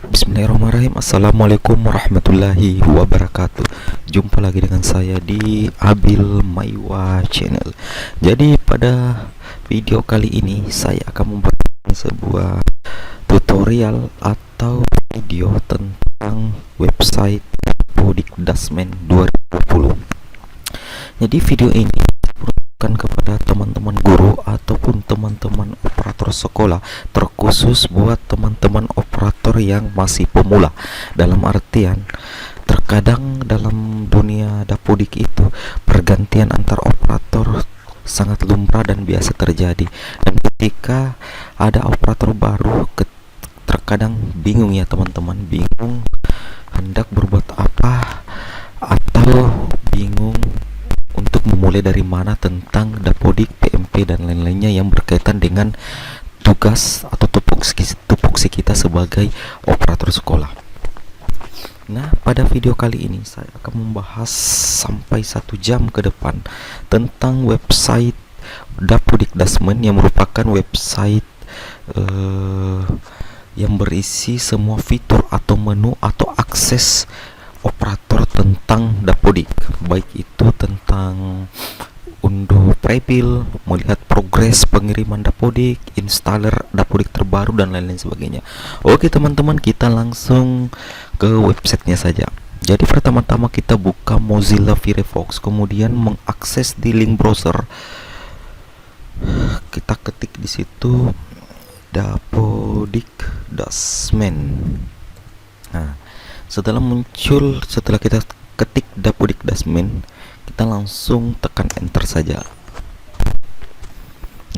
Bismillahirrahmanirrahim. Assalamualaikum warahmatullahi wabarakatuh. Jumpa lagi dengan saya di Abil Maiwa Channel. Jadi pada video kali ini saya akan memberikan sebuah tutorial atau video tentang website Dapodikdasmen 2020. Jadi video ini kan kepada teman-teman guru ataupun teman-teman operator sekolah, terkhusus buat teman-teman operator yang masih pemula. Dalam artian, terkadang dalam dunia Dapodik itu pergantian antar operator sangat lumrah dan biasa terjadi. Dan ketika ada operator baru, terkadang bingung ya teman-teman, bingung hendak berbuat apa atau bingung untuk memulai dari mana tentang Dapodik, PMP dan lain-lainnya yang berkaitan dengan tugas atau tupoksi kita sebagai operator sekolah. Nah, pada video kali ini saya akan membahas sampai 1 jam ke depan tentang website Dapodikdasmen yang merupakan website yang berisi semua fitur atau menu atau akses operator tentang Dapodik, baik itu tentang unduh prepil, melihat progres pengiriman Dapodik, installer Dapodik terbaru dan lain-lain sebagainya. Oke teman-teman, kita langsung ke websitenya saja. Jadi pertama-tama kita buka Mozilla Firefox, kemudian mengakses di link browser. Kita ketik di situ Dapodikdasmen. Nah, setelah kita ketik Dapodikdasmen, kita langsung tekan enter saja.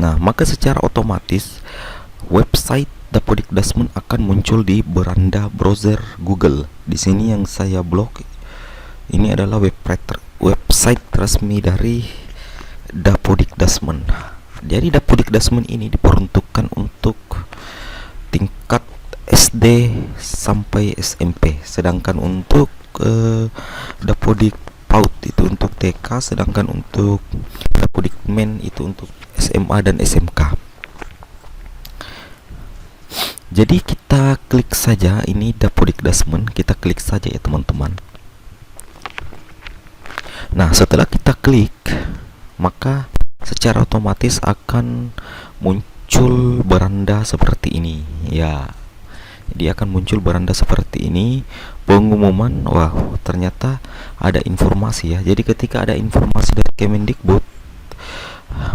Nah, maka secara otomatis website Dapodikdasmen akan muncul di beranda browser Google. Di sini yang saya blok ini adalah website resmi dari Dapodikdasmen. Jadi Dapodikdasmen ini diperuntukkan untuk tingkat SD sampai SMP, sedangkan untuk Dapodik PAUD itu untuk TK, sedangkan untuk Dapodikmen itu untuk SMA dan SMK. Jadi kita klik saja ini Dapodikdasmen, kita klik saja ya teman-teman. Nah, setelah kita klik, maka secara otomatis akan muncul beranda seperti ini ya. Dia akan muncul beranda seperti ini, pengumuman. Wow, ternyata ada informasi ya. Jadi ketika ada informasi dari Kemendikbud,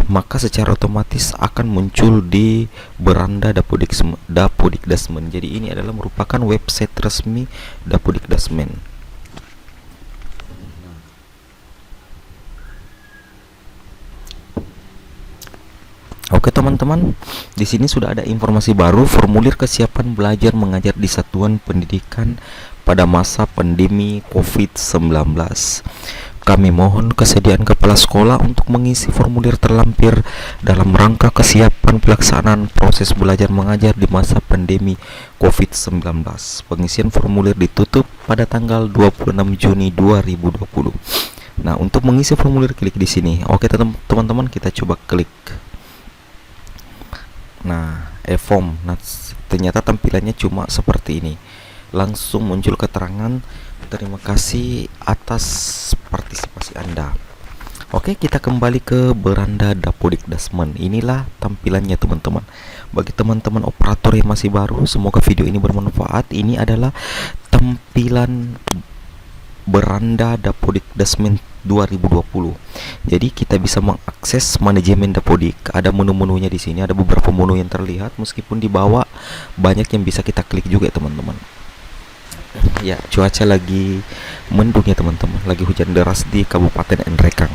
maka secara otomatis akan muncul di beranda Dapodikdasmen. Jadi ini adalah merupakan website resmi Dapodikdasmen. Oke teman-teman, di sini sudah ada informasi baru, formulir kesiapan belajar mengajar di satuan pendidikan pada masa pandemi COVID-19. Kami mohon kesediaan kepala sekolah untuk mengisi formulir terlampir dalam rangka kesiapan pelaksanaan proses belajar mengajar di masa pandemi COVID-19. Pengisian formulir ditutup pada tanggal 26 Juni 2020. Nah, untuk mengisi formulir klik di sini. Oke teman-teman, kita coba klik. Nah, e-form. Nah, ternyata tampilannya cuma seperti ini. Langsung muncul keterangan, terima kasih atas partisipasi Anda. Oke, kita kembali ke beranda Dapodikdasmen. Inilah tampilannya teman-teman. Bagi teman-teman operator yang masih baru, semoga video ini bermanfaat. Ini adalah tampilan beranda Dapodikdasmen 2020. Jadi kita bisa mengakses manajemen Dapodik. Ada menu-menunya di sini, ada beberapa menu yang terlihat, meskipun di bawah banyak yang bisa kita klik juga teman-teman. Ya, cuaca lagi mendung ya teman-teman, lagi hujan deras di Kabupaten Nrekang.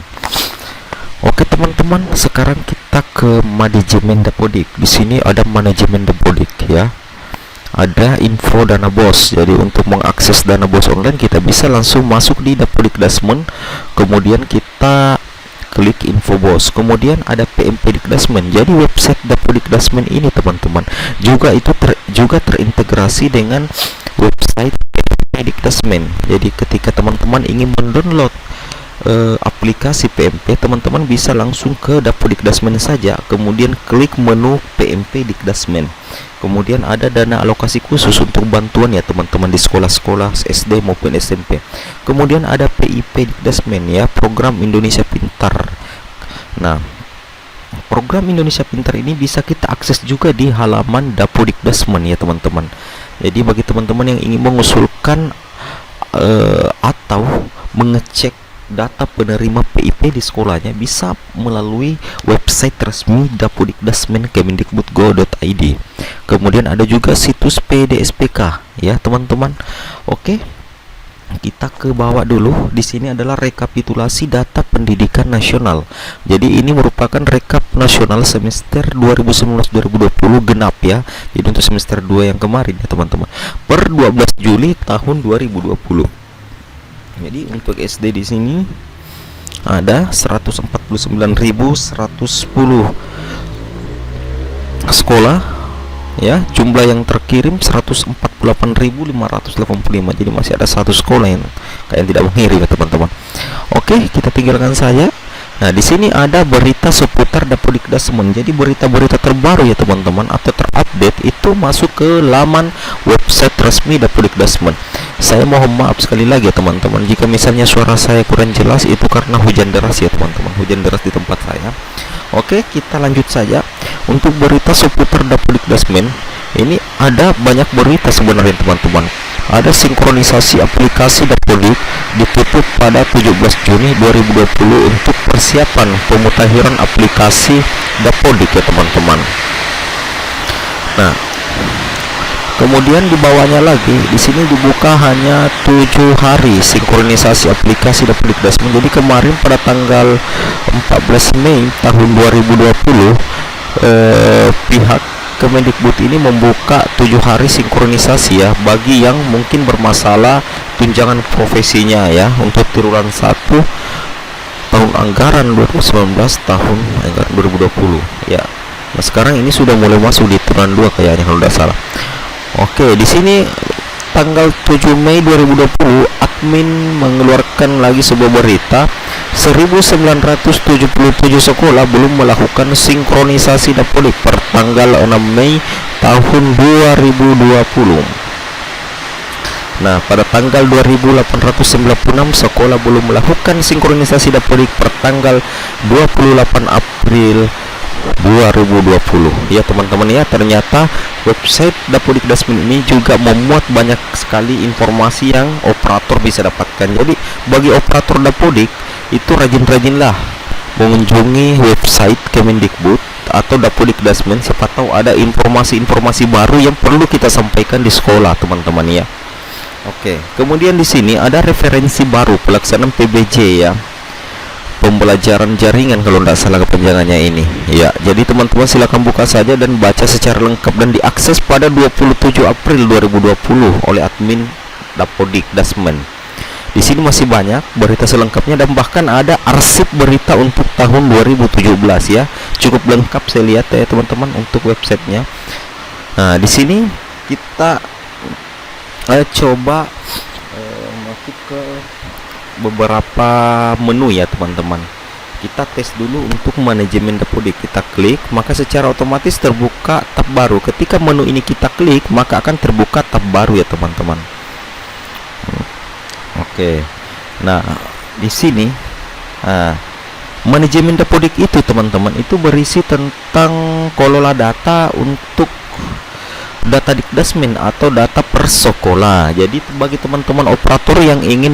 Oke teman-teman, sekarang kita ke manajemen Dapodik. Di sini ada manajemen Dapodik ya. Ada info dana bos. Jadi untuk mengakses dana bos online, kita bisa langsung masuk di Dapodikdasmen, kemudian kita klik info bos. Kemudian ada PMP Dikdasmen. Jadi website Dapodikdasmen ini teman-teman juga terintegrasi dengan website PMP Dikdasmen. Jadi ketika teman-teman ingin mendownload aplikasi PMP, teman-teman bisa langsung ke Dapodikdasmen saja, kemudian klik menu PMP Dikdasmen. Kemudian ada dana alokasi khusus untuk bantuan ya teman-teman di sekolah-sekolah SD maupun SMP. Kemudian ada PIP Dikdasmen ya, program Indonesia Pintar. Nah, program Indonesia Pintar ini bisa kita akses juga di halaman Dapodikdasmen ya teman-teman. Jadi bagi teman-teman yang ingin mengusulkan atau mengecek data penerima PIP di sekolahnya, bisa melalui website resmi Dapodikdasmen kemendikbud.go.id. Kemudian ada juga situs PDSPK ya teman-teman. Oke, kita ke bawah dulu. Di sini adalah rekapitulasi data pendidikan nasional. Jadi ini merupakan rekap nasional semester 2019-2020 genap ya. Jadi untuk semester 2 yang kemarin ya teman-teman, per 12 Juli tahun 2020. Jadi untuk SD di sini ada 149.110 sekolah ya. Jumlah yang terkirim 148.585. Jadi masih ada satu sekolah yang tidak mengirim ya teman-teman. Oke, kita tinggalkan saja. Nah, di sini ada berita seputar Dapodikdasmen. Jadi berita-berita terbaru ya teman-teman, atau terupdate itu masuk ke laman website resmi Dapodikdasmen. Saya mohon maaf sekali lagi ya teman-teman, jika misalnya suara saya kurang jelas, itu karena hujan deras ya teman-teman, hujan deras di tempat saya. Oke, kita lanjut saja. Untuk berita seputar Dapodikdasmen ini ada banyak berita sebenarnya teman-teman. Ada sinkronisasi aplikasi Dapodik ditutup pada 17 Juni 2020 untuk persiapan pemutakhiran aplikasi Dapodik ya teman-teman. Nah, kemudian di bawahnya lagi di sini dibuka hanya 7 hari sinkronisasi aplikasi Dapodikdasmen. Jadi kemarin pada tanggal 14 Mei tahun 2020 pihak Kemendikbud ini membuka 7 hari sinkronisasi ya, bagi yang mungkin bermasalah tunjangan profesinya ya, untuk triwulan 1 tahun anggaran 2019 tahun anggaran 2020 ya. Nah, sekarang ini sudah mulai masuk di triwulan 2 kayaknya kalau tidak salah. Oke, di sini tanggal 7 Mei 2020 admin mengeluarkan lagi sebuah berita, 1977 sekolah belum melakukan sinkronisasi Dapodik per tanggal 6 Mei tahun 2020. Nah, pada tanggal 2896 sekolah belum melakukan sinkronisasi Dapodik per tanggal 28 April 2020 ya teman-teman ya. Ternyata website Dapodikdasmen ini juga memuat banyak sekali informasi yang operator bisa dapatkan. Jadi bagi operator Dapodik itu rajin-rajinlah mengunjungi website Kemendikbud atau Dapodikdasmen, siapa tahu ada informasi-informasi baru yang perlu kita sampaikan di sekolah teman-teman ya. Oke, kemudian di sini ada referensi baru pelaksanaan PBJ ya, pembelajaran jaringan kalau tidak salah kepanjangannya ini ya. Jadi teman-teman silakan buka saja dan baca secara lengkap, dan diakses pada 27 April 2020 oleh admin Dapodikdasmen. Di sini masih banyak berita selengkapnya, dan bahkan ada arsip berita untuk tahun 2017 ya. Cukup lengkap saya lihat ya teman-teman untuk websitenya. Nah, di sini kita coba masuk ke beberapa menu ya teman-teman. Kita tes dulu untuk manajemen Dapodik. Kita klik, maka secara otomatis terbuka tab baru. Ketika menu ini kita klik, maka akan terbuka tab baru ya teman-teman. Oke. Nah, di sini manajemen Dapodik itu teman-teman, itu berisi tentang kelola data untuk data Dikdasmen atau data per sekolah. Jadi bagi teman-teman operator yang ingin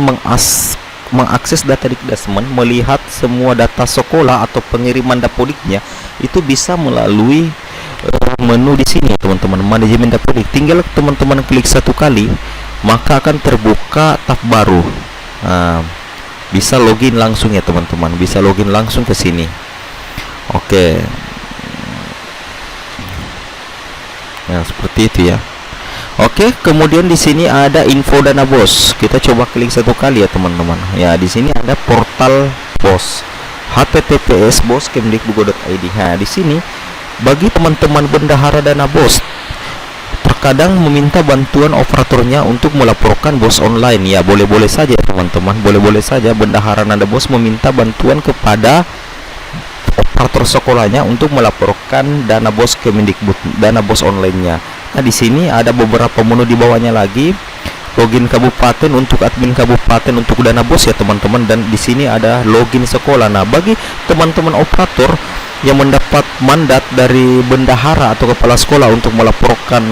mengakses data Dikdasmen, melihat semua data sekolah atau pengiriman Dapodiknya, itu bisa melalui menu di sini teman-teman, manajemen Dapodik. Tinggal teman-teman klik satu kali, maka akan terbuka tab baru. Bisa login langsung ya teman-teman, bisa login langsung ke sini. Oke. Nah, seperti itu ya. Oke, kemudian di sini ada info dana BOS. Kita coba klik satu kali ya teman-teman. Ya, di sini ada portal BOS. https bos.kemdikbud.id. Nah, di sini bagi teman-teman bendahara dana BOS terkadang meminta bantuan operatornya untuk melaporkan bos online. Ya, boleh-boleh saja teman-teman, boleh-boleh saja bendahara nada bos meminta bantuan kepada operator sekolahnya untuk melaporkan dana bos Kemendikbud, dana bos online-nya. Nah, di sini ada beberapa menu di bawahnya lagi. Login kabupaten untuk admin kabupaten untuk dana bos ya teman-teman, dan di sini ada login sekolah. Nah, bagi teman-teman operator yang mendapat mandat dari bendahara atau kepala sekolah untuk melaporkan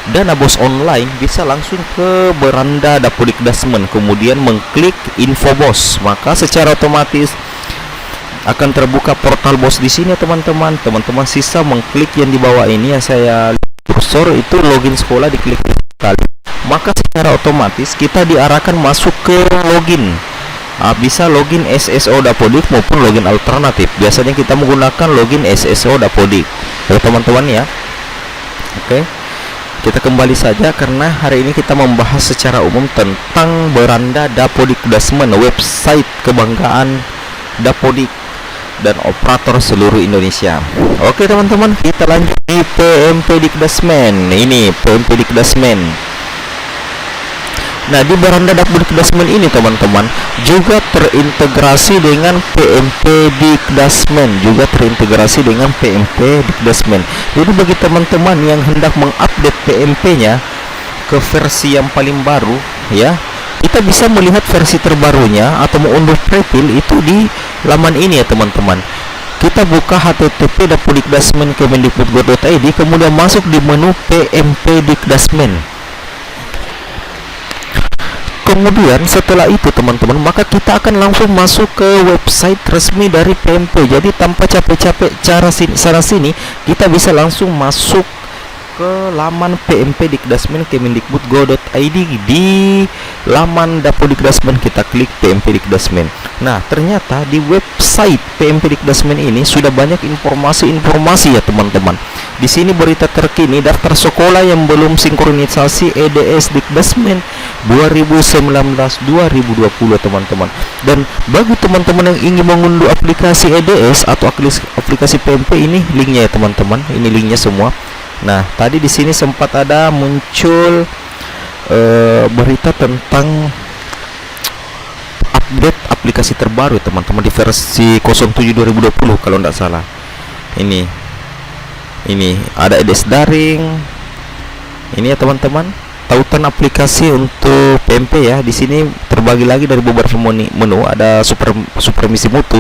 dana bos online, bisa langsung ke beranda Dapodikdasmen, kemudian mengklik info bos, maka secara otomatis akan terbuka portal bos di sini ya teman-teman. Teman-teman sisa mengklik yang di bawah ini ya, saya kursor itu login sekolah, diklik sekali, maka secara otomatis kita diarahkan masuk ke login. Bisa login SSO Dapodik maupun login alternatif. Biasanya kita menggunakan login SSO Dapodik ya teman-teman ya. Oke, kita kembali saja karena hari ini kita membahas secara umum tentang beranda Dapodikdasmen, website kebanggaan Dapodik dan operator seluruh Indonesia. Oke teman-teman, kita lanjut di PMP Dikdasmen. Ini PMP Dikdasmen. Nah, di beranda Dapodikdasmen ini teman-teman juga terintegrasi dengan PMP Dikdasmen, juga terintegrasi dengan PMP Dikdasmen. Jadi bagi teman-teman yang hendak mengupdate PMP-nya ke versi yang paling baru ya, kita bisa melihat versi terbarunya atau mengunduh profil itu di laman ini ya teman-teman. Kita buka http dapodikdasmen.kemendikbud.id, kemudian masuk di menu PMP Dikdasmen. Kemudian setelah itu teman-teman, maka kita akan langsung masuk ke website resmi dari PMP. Jadi tanpa capek-capek sana sini, kita bisa langsung masuk ke laman PMP Dikdasmen Kemendikbud.go.id. Di laman Dapodikdasmen kita klik PMP Dikdasmen. Nah, ternyata di website PMP Dikdasmen ini sudah banyak informasi-informasi ya teman-teman. Di sini berita terkini daftar sekolah yang belum sinkronisasi EDS Dikdasmen 2019-2020 teman-teman. Dan bagi teman-teman yang ingin mengunduh aplikasi EDS atau aplikasi PMP, ini linknya ya teman-teman. Ini linknya semua. Nah, tadi di sini sempat ada muncul berita tentang update aplikasi terbaru teman-teman di versi 07 2020 kalau tidak salah. Ini ada EDS daring. Ini ya teman-teman, tautan aplikasi untuk PMP ya. Di sini terbagi lagi dari beberapa menu. Ada supervisi mutu.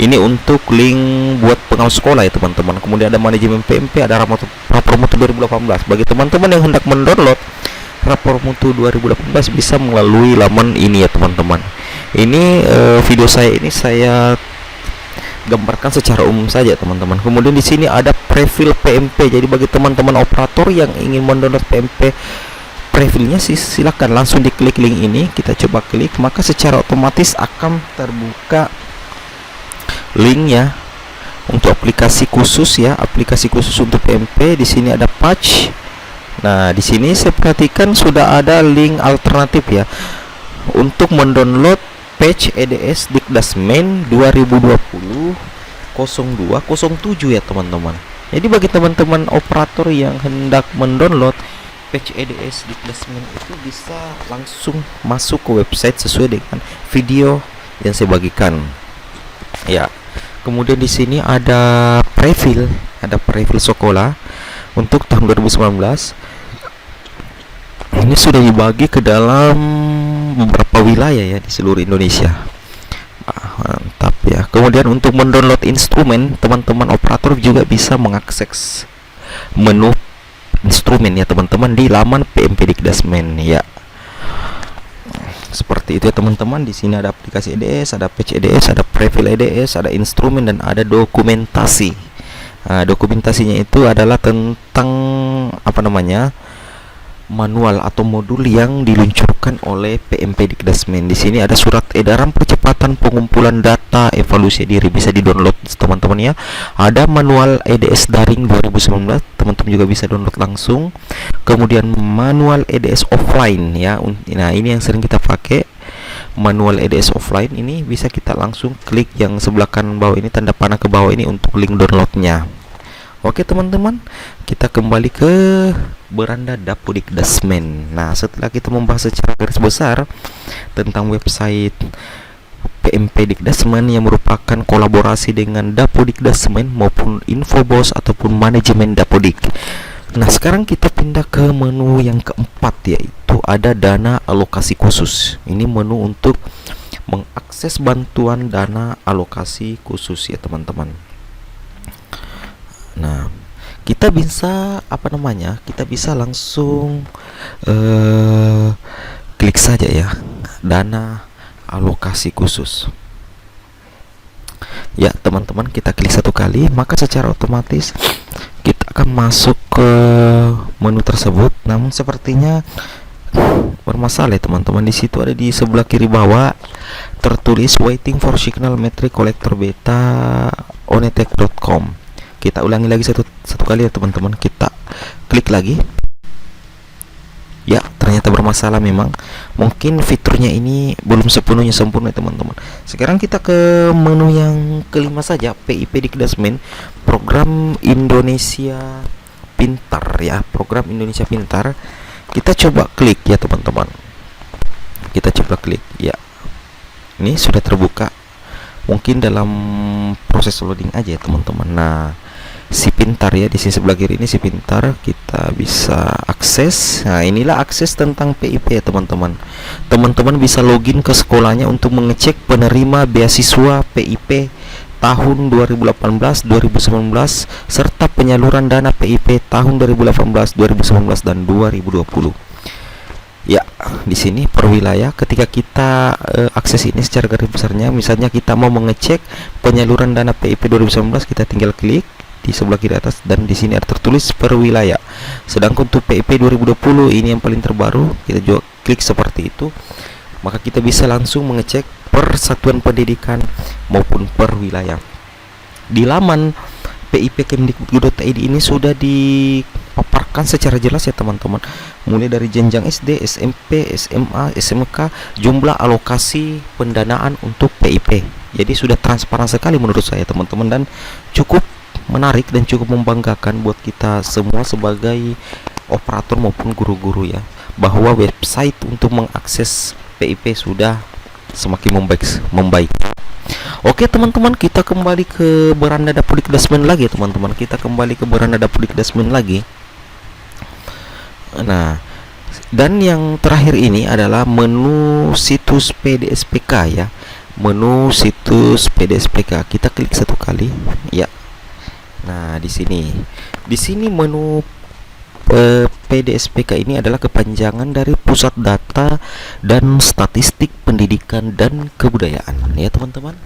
Ini untuk link buat pengawas sekolah ya teman-teman. Kemudian ada manajemen PMP, ada rapor mutu 2018. Bagi teman-teman yang hendak mendownload rapor mutu 2018 bisa melalui laman ini ya teman-teman. Ini video saya ini saya gambarkan secara umum saja teman-teman. Kemudian di sini ada profil PMP. Jadi bagi teman-teman operator yang ingin mendownload PMP, profilnya silakan langsung diklik link ini. Kita coba klik, maka secara otomatis akan terbuka linknya untuk aplikasi khusus ya, aplikasi khusus untuk PMP. Di sini ada patch. Nah, di sini saya perhatikan sudah ada link alternatif ya untuk mendownload patch EDS Dikdasmen 2020-02-07 ya teman-teman. Jadi bagi teman-teman operator yang hendak mendownload patch EDS Dikdasmen itu bisa langsung masuk ke website sesuai dengan video yang saya bagikan. Ya. Kemudian di sini ada profil sekolah untuk tahun 2019. Ini sudah dibagi ke dalam beberapa wilayah ya di seluruh Indonesia. Mantap ya. Kemudian untuk mendownload instrumen, teman-teman operator juga bisa mengakses menu instrumen ya teman-teman di laman PMP Dikdasmen ya. Seperti itu ya teman-teman. Di sini ada aplikasi EDS, ada patch EDS, ada profil EDS, ada instrumen, dan ada dokumentasi. Dokumentasinya itu adalah tentang manual atau modul yang diluncurkan oleh PMP Dikdasmen. Di sini ada surat edaran percepatan pengumpulan data evaluasi diri, bisa di-download teman-teman ya. Ada manual EDS daring 2019, teman-teman juga bisa download langsung. Kemudian manual EDS offline ya. Nah, ini yang sering kita pakai. Manual EDS offline ini bisa kita langsung klik yang sebelah kanan bawah ini, tanda panah ke bawah ini untuk link downloadnya. Oke teman-teman, kita kembali ke beranda Dapodikdasmen. Nah, setelah kita membahas secara garis besar tentang website PMP Dikdasmen yang merupakan kolaborasi dengan Dapodikdasmen maupun Infobos ataupun manajemen Dapodik. Nah, sekarang kita pindah ke menu yang keempat, yaitu ada dana alokasi khusus. Ini menu untuk mengakses bantuan dana alokasi khusus ya teman-teman. Nah, kita bisa kita bisa langsung klik saja ya, dana alokasi khusus. Ya teman-teman, kita klik satu kali, maka secara otomatis kita akan masuk ke menu tersebut. Namun sepertinya bermasalah ya teman-teman. Di situ ada di sebelah kiri bawah tertulis waiting for signal metric collector beta onetech.com. Kita ulangi lagi satu kali ya teman-teman. Kita klik lagi. Ya, ternyata bermasalah memang. Mungkin fiturnya ini belum sepenuhnya sempurna ya teman-teman. Sekarang kita ke menu yang kelima saja, PIP Dikdasmen, program Indonesia Pintar ya, program Indonesia Pintar. Kita coba klik ya teman-teman. Kita coba klik ya. Ini sudah terbuka. Mungkin dalam proses loading aja ya teman-teman. Nah, si pintar ya, di sini sebelah kiri ini si pintar, kita bisa akses. Nah, inilah akses tentang PIP ya teman-teman. Teman-teman bisa login ke sekolahnya untuk mengecek penerima beasiswa PIP tahun 2018, 2019 serta penyaluran dana PIP tahun 2018, 2019 dan 2020. Ya, di sini per wilayah. Ketika kita akses ini secara garis besarnya, misalnya kita mau mengecek penyaluran dana PIP 2019, kita tinggal klik di sebelah kiri atas dan di sini ada tertulis per wilayah. Sedangkan untuk PIP 2020 ini yang paling terbaru, kita juga klik seperti itu, maka kita bisa langsung mengecek per satuan pendidikan maupun per wilayah. Di laman pipkemdikbud.id ini sudah dipaparkan secara jelas ya teman-teman, mulai dari jenjang SD, SMP, SMA, SMK, jumlah alokasi pendanaan untuk PIP. Jadi sudah transparan sekali menurut saya teman-teman, dan cukup menarik dan cukup membanggakan buat kita semua sebagai operator maupun guru-guru ya, bahwa website untuk mengakses PIP sudah semakin membaik. Oke teman-teman, kita kembali ke beranda Dapodikdasmen lagi teman-teman. Kita kembali ke beranda Dapodikdasmen lagi. Nah, dan yang terakhir ini adalah menu situs PDSPK ya. Menu situs PDSPK. Kita klik satu kali ya. Nah, di sini menu PDSPK ini adalah kepanjangan dari Pusat Data dan Statistik Pendidikan dan Kebudayaan ya teman-teman.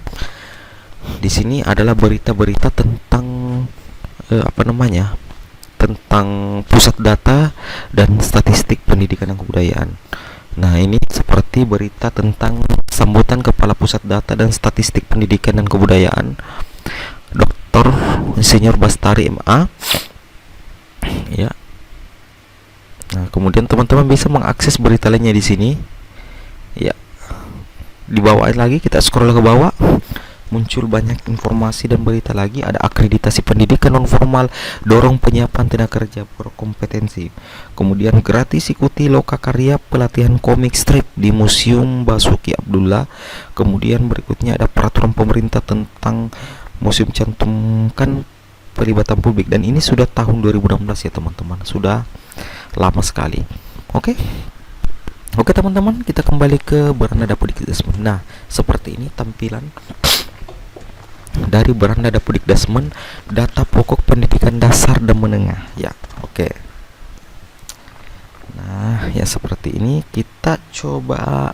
Di sini adalah berita-berita tentang tentang Pusat Data dan Statistik Pendidikan dan Kebudayaan. Nah, ini seperti berita tentang sambutan Kepala Pusat Data dan Statistik Pendidikan dan Kebudayaan Dr. Insinyur Bastari MA ya. Nah, kemudian teman-teman bisa mengakses berita lainnya di sini ya. Di bawah lagi kita scroll ke bawah, muncul banyak informasi dan berita lagi. Ada akreditasi pendidikan non formal, dorong penyiapan tenaga kerja berkompetensi, kemudian gratis ikuti lokakarya pelatihan komik strip di Museum Basuki Abdullah. Kemudian berikutnya ada peraturan pemerintah tentang museum, cantumkan pelibatan publik, dan ini sudah tahun 2016 ya teman-teman, sudah lama sekali. Oke teman-teman, kita kembali ke beranda Dapodikdasmen. Nah, seperti ini tampilan dari beranda Dapodikdasmen, data pokok pendidikan dasar dan menengah ya. Oke. Nah, ya seperti ini. Kita coba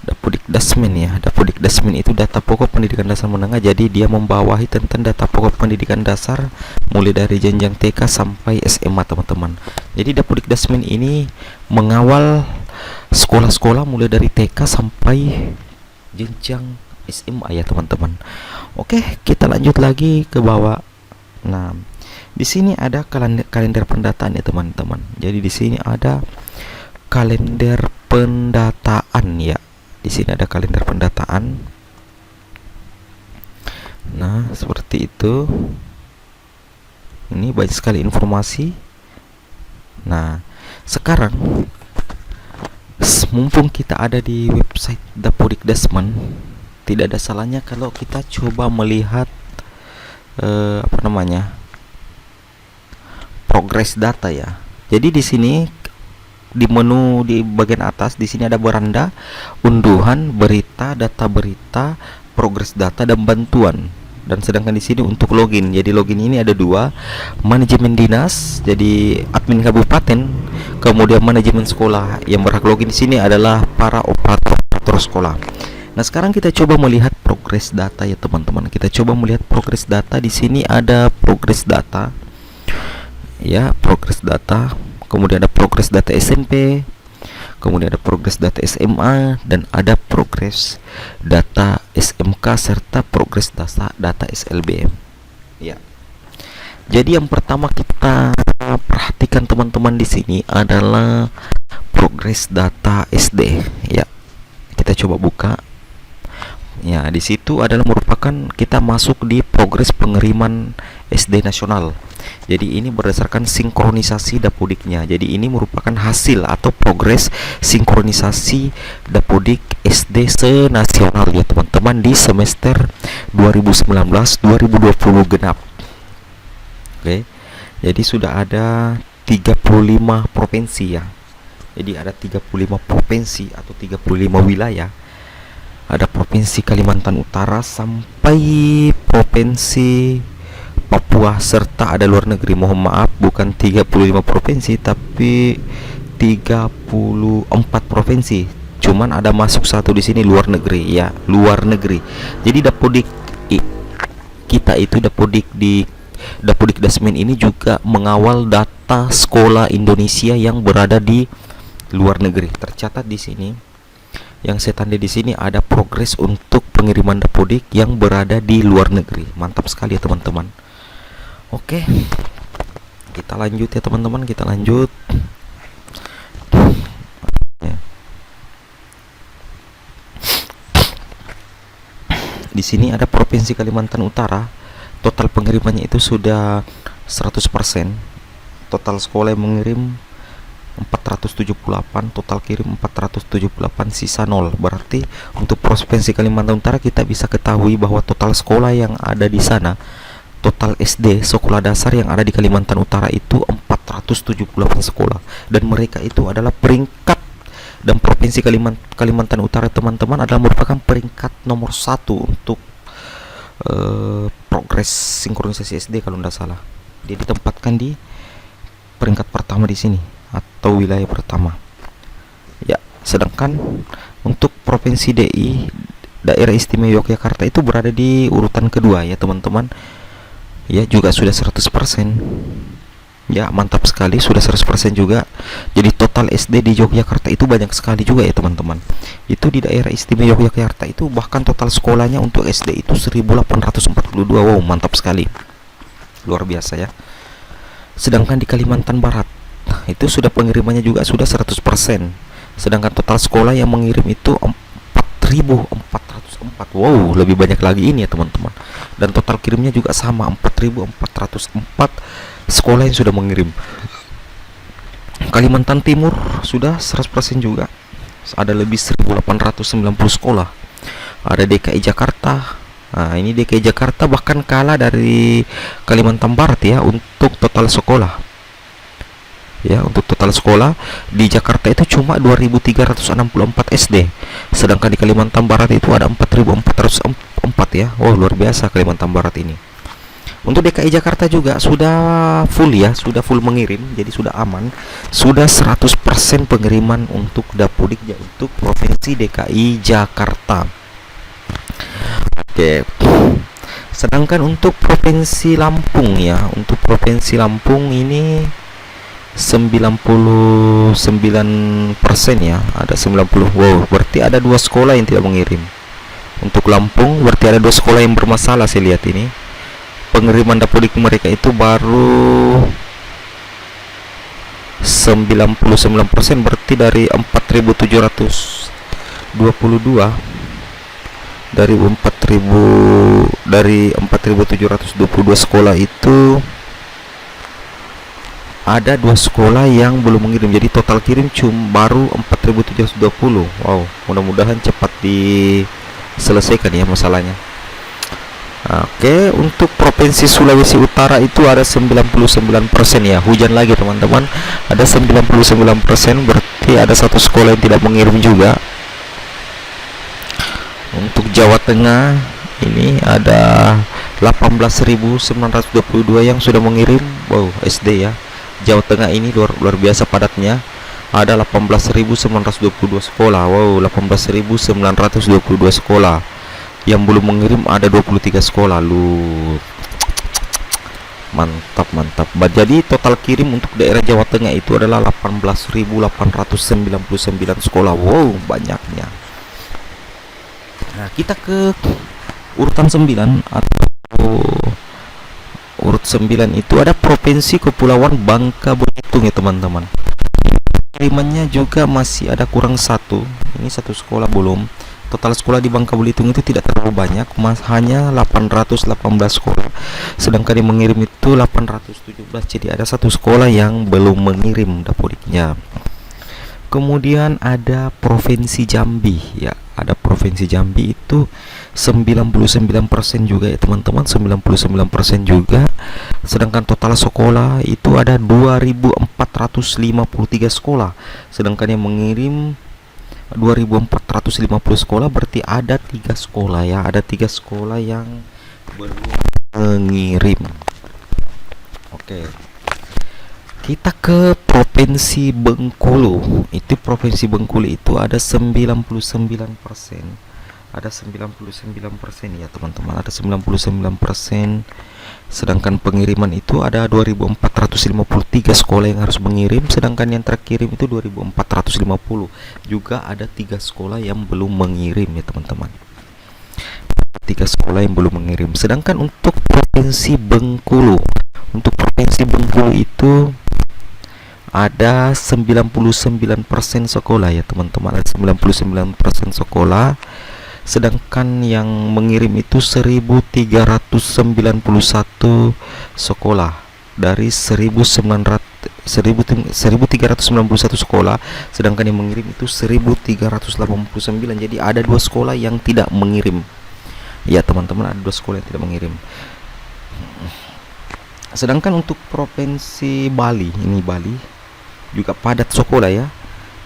Dapodikdasmen ya. Dapodikdasmen itu data pokok pendidikan dasar menengah. Jadi dia membawahi tentang data pokok pendidikan dasar mulai dari jenjang TK sampai SMA teman-teman. Jadi Dapodikdasmen ini mengawal sekolah-sekolah mulai dari TK sampai jenjang SMA ya teman-teman. Oke, kita lanjut lagi ke bawah. Nah, di sini ada kalender pendataan ya teman-teman. Jadi di sini ada kalender pendataan ya. Di sini ada kalender pendataan. Nah, seperti itu. Ini banyak sekali informasi. Nah, sekarang mumpung kita ada di website Dapodikdesmen, tidak ada salahnya kalau kita coba melihat progres data ya. Jadi di sini di menu di bagian atas di sini ada beranda, unduhan, berita, data berita, progres data dan bantuan. Dan sedangkan di sini untuk login, jadi login ini ada dua, manajemen dinas, jadi admin kabupaten, kemudian manajemen sekolah. Yang berhak login di sini adalah para operator sekolah. Nah, sekarang kita coba melihat progres data ya teman-teman. Kita coba melihat progres data. Di sini ada progres data. Ya, progres data. Kemudian ada progres data SMP. Kemudian ada progres data SMA dan ada progres data SMK serta progres data SLBM. Ya. Jadi yang pertama kita perhatikan teman-teman di sini adalah progres data SD. Ya. Kita coba buka. Ya, di situ adalah merupakan kita masuk di progres pengiriman SD nasional. Jadi ini berdasarkan sinkronisasi Dapodiknya. Jadi ini merupakan hasil atau progres sinkronisasi Dapodik SD senasional ya teman-teman di semester 2019-2020 genap. Oke. Jadi sudah ada 35 provinsi ya. Jadi ada 35 provinsi atau 35 wilayah. Ada provinsi Kalimantan Utara sampai provinsi Papua serta ada luar negeri. Mohon maaf, bukan 35 provinsi tapi 34 provinsi. Cuman ada masuk satu di sini luar negeri ya, luar negeri. Jadi Dapodik kita itu Dapodikdesmen ini juga mengawal data sekolah Indonesia yang berada di luar negeri. Tercatat di sini. Yang saya tanda di sini ada progres untuk pengiriman Dapodik yang berada di luar negeri. Mantap sekali ya teman-teman. Oke, kita lanjut ya teman-teman, kita lanjut. Di sini ada provinsi Kalimantan Utara. Total pengirimannya itu sudah 100%. Total sekolah yang mengirim 478, total kirim 478, sisa 0. Berarti untuk provinsi Kalimantan Utara kita bisa ketahui bahwa total sekolah yang ada di sana, total SD sekolah dasar yang ada di Kalimantan Utara itu 478 sekolah, dan mereka itu adalah peringkat, dan provinsi Kalimantan Utara teman-teman adalah merupakan peringkat nomor 1 untuk progres sinkronisasi SD kalau tidak salah. Dia ditempatkan di peringkat pertama di sini atau wilayah pertama. Ya, sedangkan untuk provinsi DI, Daerah Istimewa Yogyakarta itu berada di urutan kedua ya teman-teman. Ya, juga sudah 100%. Ya, mantap sekali, sudah 100% juga. Jadi total SD di Yogyakarta itu banyak sekali juga ya teman-teman. Itu di Daerah Istimewa Yogyakarta itu bahkan total sekolahnya untuk SD itu 1842. Wow, mantap sekali. Luar biasa ya. Sedangkan di Kalimantan Barat itu sudah pengirimannya juga sudah 100%. Sedangkan total sekolah yang mengirim itu 4.404. Wow, lebih banyak lagi ini ya teman-teman. Dan total kirimnya juga sama, 4.404 sekolah yang sudah mengirim. Kalimantan Timur sudah 100% juga. Ada lebih 1.890 sekolah. Ada DKI Jakarta. Nah, ini DKI Jakarta bahkan kalah dari Kalimantan Barat ya untuk total sekolah. Ya, untuk total sekolah di Jakarta itu cuma 2.364 SD. Sedangkan di Kalimantan Barat itu ada 4.404 ya. Wow, luar biasa Kalimantan Barat ini. Untuk DKI Jakarta juga sudah full ya, sudah full mengirim, jadi sudah aman. Sudah 100% pengiriman untuk Dapodik ya, untuk Provinsi DKI Jakarta. Oke. Sedangkan untuk Provinsi Lampung ya, untuk Provinsi Lampung ini 99% ya, ada 90. Wow, berarti ada 2 sekolah yang tidak mengirim. Untuk Lampung berarti ada 2 sekolah yang bermasalah saya lihat ini. Pengiriman Dapodik mereka itu baru 99%, berarti dari 4.722 dari 4.722 sekolah itu ada 2 sekolah yang belum mengirim, jadi total kirim baru 4.720. Wow, mudah-mudahan cepat diselesaikan ya masalahnya. Oke, untuk Provinsi Sulawesi Utara itu ada 99% ya, hujan lagi teman-teman. Ada 99%, berarti ada 1 sekolah yang tidak mengirim juga. Untuk Jawa Tengah ini ada 18.922 yang sudah mengirim. Wow, SD ya. Jawa Tengah ini luar biasa padatnya. Ada 18.922 sekolah. Wow, 18.922 sekolah. Yang belum mengirim ada 23 sekolah. Lu mantap. Jadi total kirim untuk daerah Jawa Tengah itu adalah 18.899 sekolah. Wow, banyaknya. Nah, kita ke urutan 9 atau urut 9 itu ada Provinsi Kepulauan Bangka Belitung ya teman-teman. Kirimannya juga masih ada kurang 1. Ini 1 sekolah belum. Total sekolah di Bangka Belitung itu tidak terlalu banyak, hanya 818 sekolah. Sedangkan yang mengirim itu 817. Jadi ada 1 sekolah yang belum mengirim dapodiknya. Kemudian ada Provinsi Jambi ya. Ada Provinsi Jambi itu 99% juga ya teman-teman, 99% juga. Sedangkan total sekolah itu ada 2.453 sekolah. Sedangkan yang mengirim 2.450 sekolah, berarti ada 3 sekolah ya. Ada 3 sekolah yang belum mengirim. Oke. Kita ke Provinsi Bengkulu. Itu Provinsi Bengkulu itu ada 99%. Ada 99% ya teman-teman. Ada 99%. Sedangkan pengiriman itu ada 2.453 sekolah yang harus mengirim. Sedangkan yang terkirim itu 2.450. Juga ada 3 sekolah yang belum mengirim ya teman-teman. 3 sekolah yang belum mengirim. Sedangkan untuk Provinsi Bengkulu, untuk Provinsi Bengkulu itu ada 99% sekolah ya teman-teman. Ada 99% sekolah. Sedangkan yang mengirim itu 1.391 sekolah dari 1.391 sekolah. Sedangkan yang mengirim itu 1.389. Jadi ada 2 sekolah yang tidak mengirim ya teman-teman. Ada 2 sekolah yang tidak mengirim. Sedangkan untuk Provinsi Bali, ini Bali juga padat sekolah ya.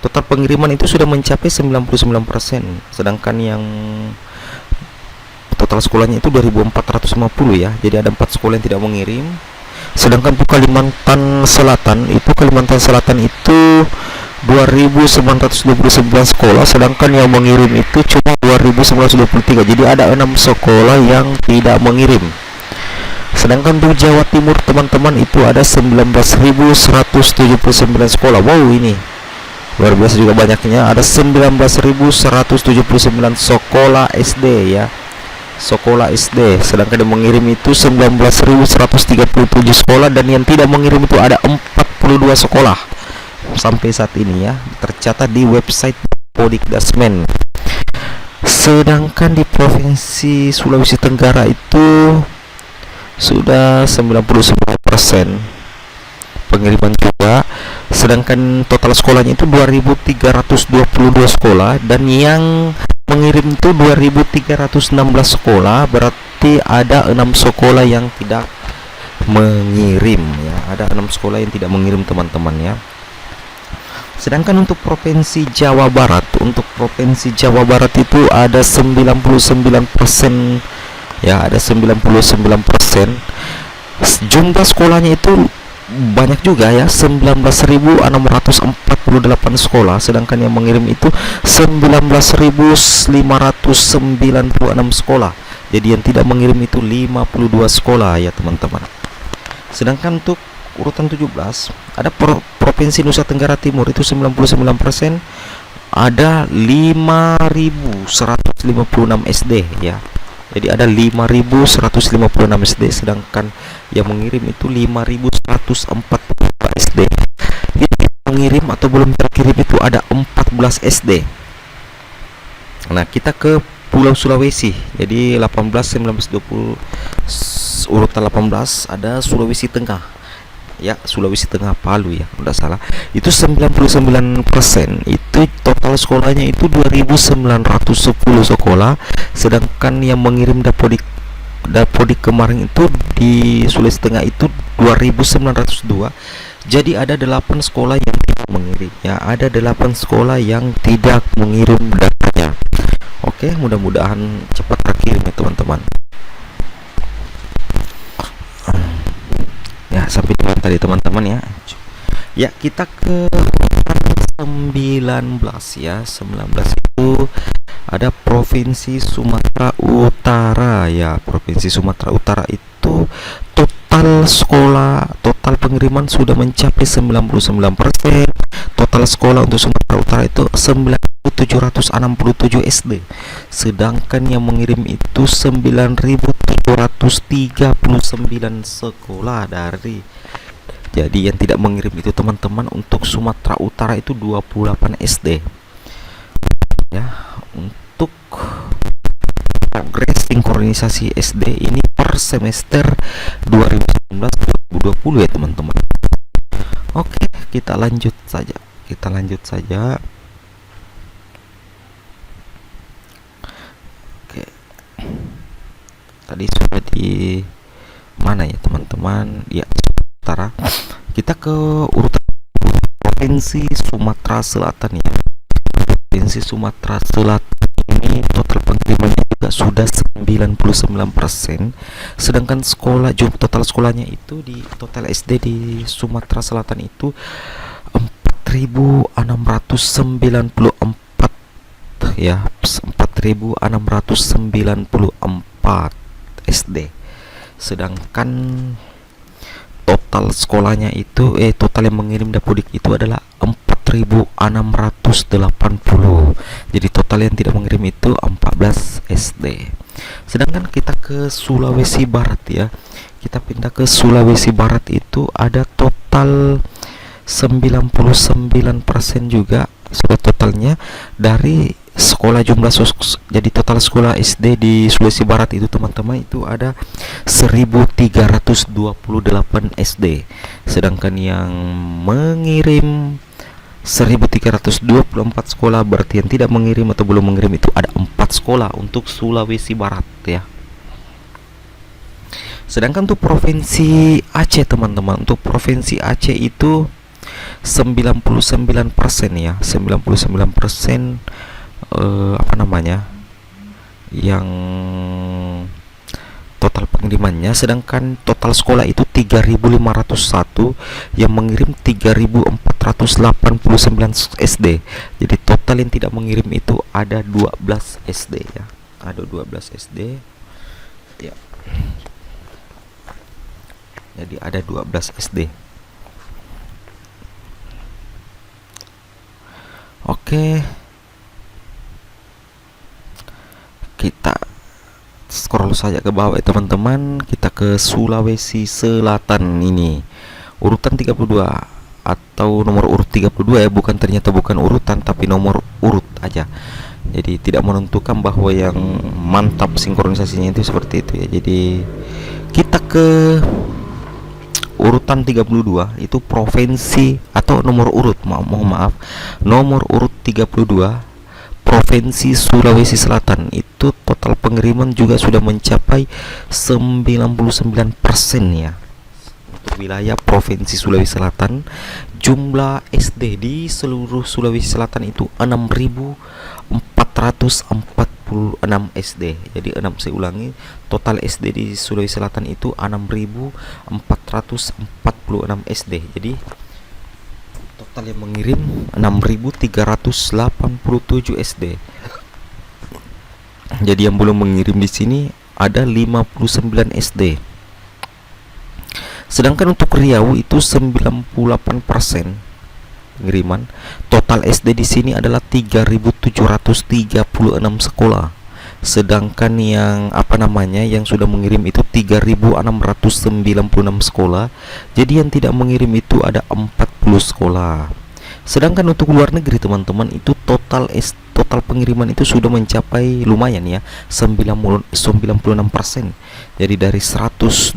Total pengiriman itu sudah mencapai 99%. Sedangkan yang total sekolahnya itu 2.450 ya. Jadi ada 4 sekolah yang tidak mengirim. Sedangkan untuk Kalimantan Selatan itu 2.929 sekolah. Sedangkan yang mengirim itu cuma 2.923. Jadi ada 6 sekolah yang tidak mengirim. Sedangkan untuk Jawa Timur teman-teman itu ada 19.179 sekolah. Wow, ini luar biasa juga banyaknya. Ada 19.179 sekolah SD ya. Sekolah SD. Sedangkan yang mengirim itu 19.137 sekolah. Dan yang tidak mengirim itu ada 42 sekolah sampai saat ini ya, tercatat di website Podikdasmen. Sedangkan di Provinsi Sulawesi Tenggara itu sudah 99% pengiriman juga. Sedangkan total sekolahnya itu 2.322 sekolah. Dan yang mengirim itu 2.316 sekolah. Berarti ada 6 sekolah yang tidak mengirim ya. Ada 6 sekolah yang tidak mengirim teman-teman ya. Sedangkan untuk Provinsi Jawa Barat, untuk Provinsi Jawa Barat itu ada 99% ya, ada 99%. Jumlah sekolahnya itu banyak juga ya, 19.648 sekolah. Sedangkan yang mengirim itu 19.596 sekolah. Jadi yang tidak mengirim itu 52 sekolah ya teman-teman. Sedangkan untuk urutan 17 ada Provinsi Nusa Tenggara Timur itu 99%. Ada 5.156 SD ya. Jadi ada 5.156 SD. Sedangkan yang mengirim itu 5.144 SD. Yang mengirim atau belum terkirim itu ada 14 SD. Nah, kita ke Pulau Sulawesi. Jadi 18, 19, 20 urutan 18 ada Sulawesi Tengah. ya, Sulawesi Tengah Palu ya, udah salah. Itu 99%. Itu total sekolahnya itu 2.910 sekolah, sedangkan yang mengirim Dapodik kemarin itu di Sulawesi Tengah itu 2.902. Jadi ada 8 sekolah yang tidak mengirim ya, ada 8 sekolah yang tidak mengirim datanya. Oke, mudah-mudahan cepat terkirim ya teman-teman. Ya, sampai di mana tadi teman-teman ya. Ya, kita ke 19 ya. 19 itu ada Provinsi Sumatera Utara ya. Provinsi Sumatera Utara itu total pengiriman sudah mencapai 99%. Total sekolah untuk Sumatera Utara itu 9.767 SD. Sedangkan yang mengirim itu 9.339 sekolah dari. Jadi yang tidak mengirim itu teman-teman untuk Sumatera Utara itu 28 SD. Ya, untuk progres sinkronisasi SD ini per semester 2019-2020 ya teman-teman. Oke, kita lanjut saja. Oke. Tadi sudah di mana ya teman-teman? Ya, Utara. Kita ke urutan Provinsi Sumatera Selatan ya. Provinsi Sumatera Selatan ini total pengirimannya juga sudah 99%. Sedangkan total sekolahnya itu di total SD di Sumatera Selatan itu 4.694 ya, 4.694 SD. Sedangkan total sekolahnya itu total yang mengirim Dapodik itu adalah 4.680. Jadi total yang tidak mengirim itu 14 SD. Sedangkan kita ke Sulawesi Barat ya. Kita pindah ke Sulawesi Barat itu ada total 99% juga sudah totalnya dari sekolah jadi total sekolah SD di Sulawesi Barat itu teman-teman itu ada 1.328 SD. Sedangkan yang mengirim 1.324 sekolah, berarti yang tidak mengirim atau belum mengirim itu ada 4 sekolah untuk Sulawesi Barat ya. Sedangkan untuk Provinsi Aceh teman-teman, untuk Provinsi Aceh itu 99% ya, 99% yang total pengirimannya. Sedangkan total sekolah itu 3.501, yang mengirim 3.489 SD. Jadi total yang tidak mengirim itu ada 12 SD ya, ada 12 SD ya. Jadi ada 12 SD. Oke, kita scroll saja ke bawah ya teman-teman. Kita ke Sulawesi Selatan ini urutan 32 atau nomor urut 32 ya, ternyata bukan urutan tapi nomor urut aja. Jadi tidak menentukan bahwa yang mantap sinkronisasinya itu seperti itu ya. Jadi kita ke urutan 32 itu provinsi atau nomor urut, nomor urut 32 Provinsi Sulawesi Selatan. Itu total pengiriman juga sudah mencapai 99% ya. Untuk wilayah Provinsi Sulawesi Selatan, jumlah SD di seluruh Sulawesi Selatan itu 6.446 SD. Jadi saya ulangi, total SD di Sulawesi Selatan itu 6.446 SD. Jadi total yang mengirim 6.387 SD. Jadi yang belum mengirim di sini ada 59 SD. Sedangkan untuk Riau itu 98% pengiriman. Total SD di sini adalah 3.736 sekolah. Sedangkan yang yang sudah mengirim itu 3.696 sekolah. Jadi yang tidak mengirim itu ada 40 sekolah. Sedangkan untuk luar negeri teman-teman itu total pengiriman itu sudah mencapai lumayan ya, 96%. Jadi dari 129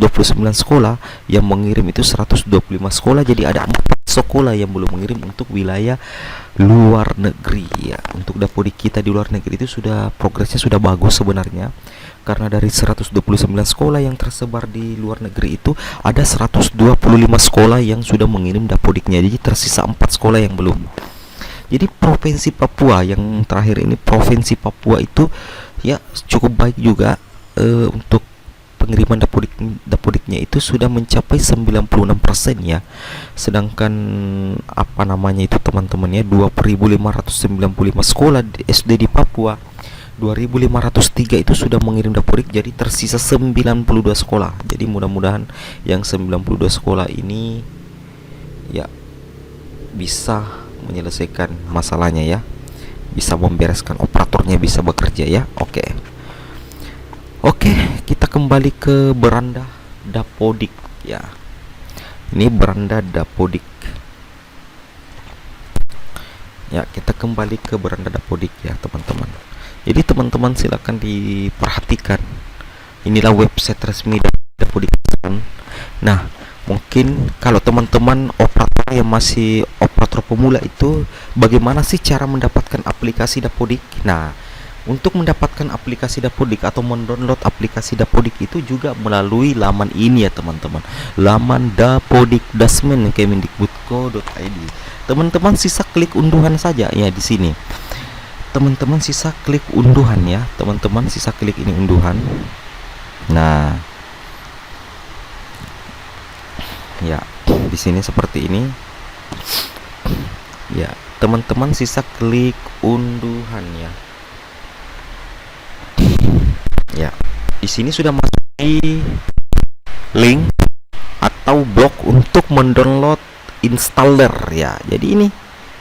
sekolah yang mengirim itu 125 sekolah, jadi ada 4 sekolah yang belum mengirim untuk wilayah luar negeri ya. Untuk Dapodik kita di luar negeri itu sudah progresnya sudah bagus sebenarnya. Karena dari 129 sekolah yang tersebar di luar negeri itu ada 125 sekolah yang sudah mengirim Dapodiknya. Jadi tersisa 4 sekolah yang belum. Jadi Provinsi Papua yang terakhir ini, Provinsi Papua itu ya cukup baik juga untuk pengiriman Dapodiknya itu sudah mencapai 96% ya. Sedangkan apa namanya itu teman-teman ya, 2.595 sekolah di SD di Papua, 2.503 itu sudah mengirim Dapodik, jadi tersisa 92 sekolah. Jadi mudah-mudahan yang 92 sekolah ini ya bisa menyelesaikan masalahnya ya, bisa membereskan, operatornya bisa bekerja ya. Oke, kita kembali ke beranda Dapodik ya. Ini beranda Dapodik ya, kita kembali ke beranda Dapodik ya teman-teman. Jadi teman-teman silakan diperhatikan, inilah website resmi Dapodik. Nah, mungkin kalau teman-teman operator yang masih operator pemula itu, bagaimana sih cara mendapatkan aplikasi Dapodik? Nah, untuk mendapatkan aplikasi Dapodik atau mendownload aplikasi Dapodik itu juga melalui laman ini ya teman-teman, laman dapodik.dasmen.kemendikbud.co.id. Teman-teman sisa klik unduhan saja ya di sini. Teman-teman sisa klik unduhan ya, teman-teman sisa klik ini unduhan. Nah, ya di sini seperti ini ya, teman-teman sisa klik unduhan ya. Ya, di sini sudah masuk di link atau blog untuk mendownload installer ya. Jadi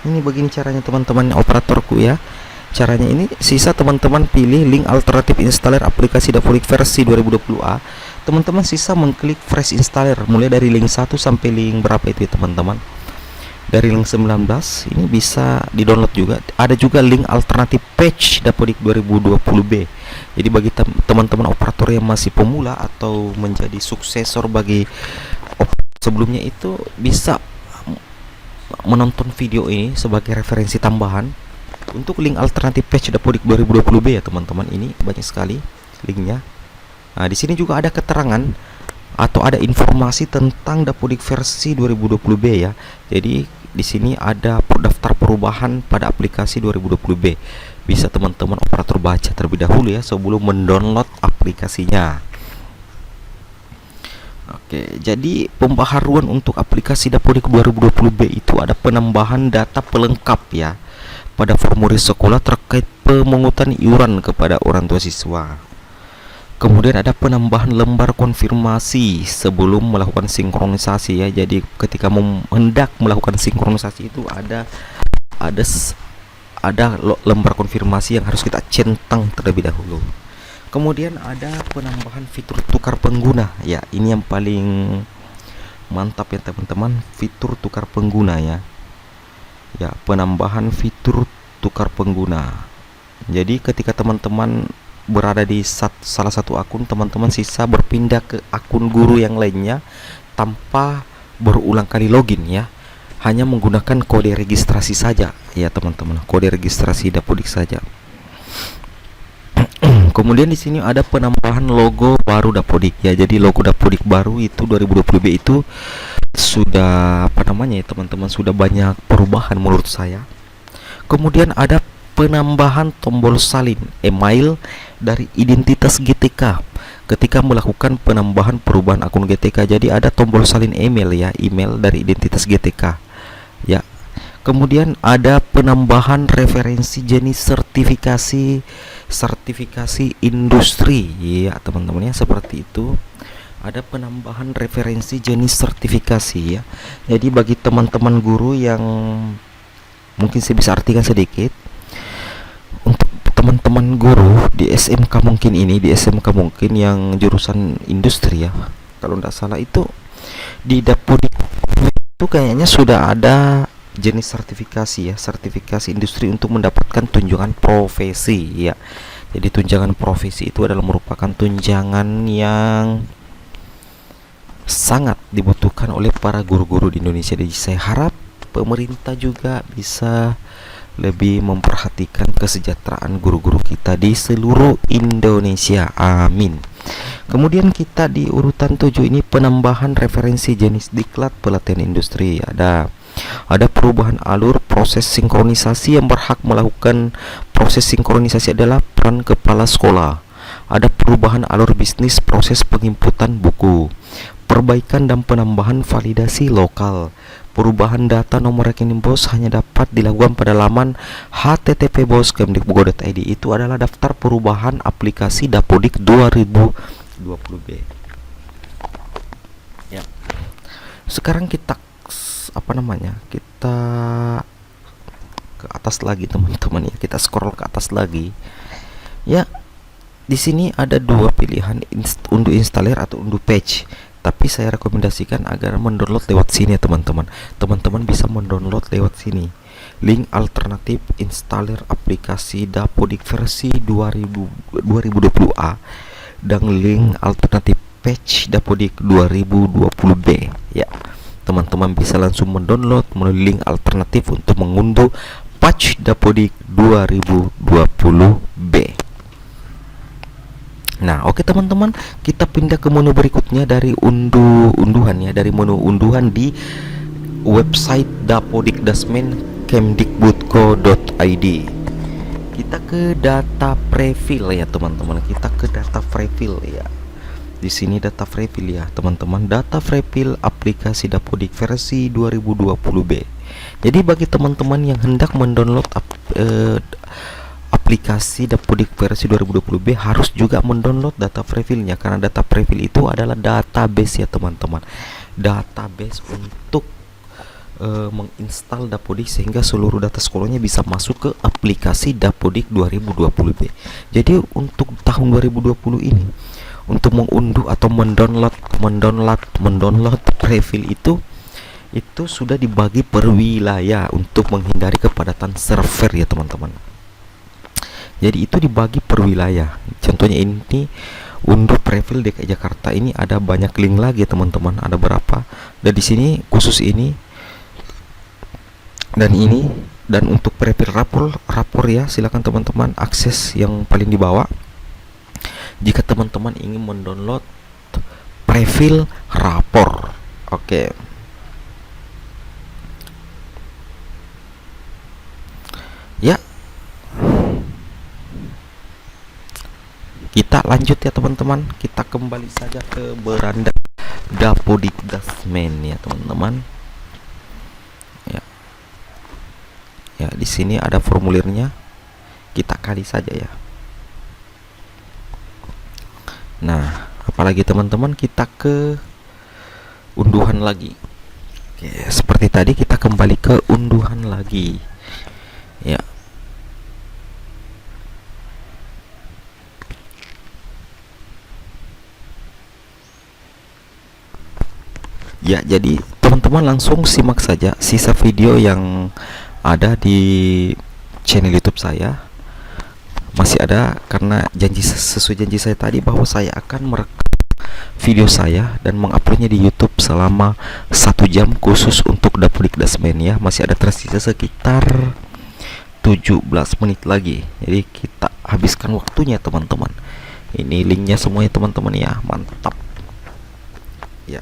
ini begini caranya teman-teman operatorku ya. Caranya ini, sisa teman-teman pilih link alternatif installer aplikasi Dapodik versi 2020A. Teman-teman sisa mengklik fresh installer mulai dari link 1 sampai link berapa itu ya teman-teman. Dari link 19 ini bisa di-download juga. Ada juga link alternatif patch Dapodik 2020B. Jadi bagi teman-teman operator yang masih pemula atau menjadi suksesor bagi sebelumnya itu bisa menonton video ini sebagai referensi tambahan. Untuk link alternatif patch Dapodik 2020B ya teman-teman, ini banyak sekali linknya. Nah, di sini juga ada keterangan atau ada informasi tentang Dapodik versi 2020B ya. Jadi di sini ada daftar perubahan pada aplikasi 2020B. Bisa teman-teman operator baca terlebih dahulu ya sebelum mendownload aplikasinya. Oke, jadi pembaharuan untuk aplikasi Dapodik 2020B itu ada penambahan data pelengkap ya pada formulir sekolah terkait pemungutan iuran kepada orang tua siswa. Kemudian ada penambahan lembar konfirmasi sebelum melakukan sinkronisasi ya. Jadi ketika hendak melakukan sinkronisasi itu ada lembar konfirmasi yang harus kita centang terlebih dahulu. Kemudian ada penambahan fitur tukar pengguna ya. Ini yang paling mantap ya teman-teman, fitur tukar pengguna ya. Ya, penambahan fitur tukar pengguna. Jadi ketika teman-teman berada di salah satu akun, teman-teman sisa berpindah ke akun guru yang lainnya tanpa berulang kali login ya. Hanya menggunakan kode registrasi saja ya teman-teman, kode registrasi Dapodik saja. Kemudian di sini ada penambahan logo baru Dapodik ya. Jadi logo Dapodik baru itu 2020B itu sudah apa namanya ya teman-teman, sudah banyak perubahan menurut saya. Kemudian ada penambahan tombol salin email dari identitas GTK ketika melakukan penambahan perubahan akun GTK. Jadi ada tombol salin email ya, email dari identitas GTK ya. Kemudian ada penambahan referensi jenis sertifikasi industri ya teman-teman ya, seperti itu. Ada penambahan referensi jenis sertifikasi ya. Jadi bagi teman-teman guru yang mungkin saya bisa artikan sedikit, untuk teman-teman guru di SMK mungkin yang jurusan industri ya, kalau tidak salah itu di Dapodik itu kayaknya sudah ada jenis sertifikasi ya, sertifikasi industri untuk mendapatkan tunjangan profesi ya. Jadi tunjangan profesi itu adalah merupakan tunjangan yang sangat dibutuhkan oleh para guru-guru di Indonesia. Jadi saya harap pemerintah juga bisa lebih memperhatikan kesejahteraan guru-guru kita di seluruh Indonesia. Amin. Kemudian kita di urutan 7 ini penambahan referensi jenis diklat pelatihan industri. Ada perubahan alur proses sinkronisasi. Yang berhak melakukan proses sinkronisasi adalah peran kepala sekolah. Ada perubahan alur bisnis proses penginputan buku. Perbaikan dan penambahan validasi lokal. Perubahan data nomor rekening BOS hanya dapat dilakukan pada laman http://bos.kemdikbud.id. Itu adalah daftar perubahan aplikasi Dapodik 2020B. Ya. Sekarang kita kita ke atas lagi teman-teman ya. Kita scroll ke atas lagi. Ya. Di sini ada dua pilihan, unduh installer atau unduh patch. Tapi saya rekomendasikan agar mendownload lewat sini ya teman-teman. Teman-teman bisa mendownload lewat sini. Link alternatif installer aplikasi Dapodik versi 2020A dan link alternatif patch Dapodik 2020B ya. Teman-teman bisa langsung mendownload melalui link alternatif untuk mengunduh patch Dapodik 2020B. Nah, oke teman-teman, kita pindah ke menu berikutnya dari unduhan ya, dari menu unduhan di website dapodik-kemdikbud.co.id. Kita ke data prefill ya teman-teman. Kita ke data prefill ya. Di sini data prefill ya teman-teman, data prefill aplikasi Dapodik versi 2020B. Jadi bagi teman-teman yang hendak mendownload aplikasi Dapodik versi 2020B harus juga mendownload data prefillnya, karena data prefill itu adalah database ya teman-teman, database untuk menginstal Dapodik sehingga seluruh data sekolahnya bisa masuk ke aplikasi Dapodik 2020B. Jadi untuk tahun 2020 ini untuk mengunduh atau mendownload prefill itu sudah dibagi per wilayah untuk menghindari kepadatan server ya teman-teman. Jadi itu dibagi per wilayah. Contohnya ini unduh prefill DKI Jakarta, ini ada banyak link lagi teman-teman, ada berapa. Dan di sini khusus ini dan ini, dan untuk prefill rapor ya, silakan teman-teman akses yang paling di bawah. Jika teman-teman ingin mendownload prefill rapor. Oke. Ya. Kita lanjut ya teman-teman. Kita kembali saja ke beranda Dapodik Dasmen ya teman-teman. Ya. Ya, di sini ada formulirnya. Kita kali saja ya. Nah, apalagi teman-teman, kita ke unduhan lagi. Oke, seperti tadi kita kembali ke unduhan lagi. Ya. Ya, jadi teman-teman langsung simak saja sisa video yang ada di channel YouTube saya. Masih ada, karena sesuai janji saya tadi bahwa saya akan merekam video saya dan menguploadnya di YouTube selama 1 jam khusus untuk Dapodik Dasmen ya. Masih ada tersisa sekitar 17 menit lagi. Jadi kita habiskan waktunya teman-teman. Ini linknya semuanya teman-teman ya. Mantap. Ya.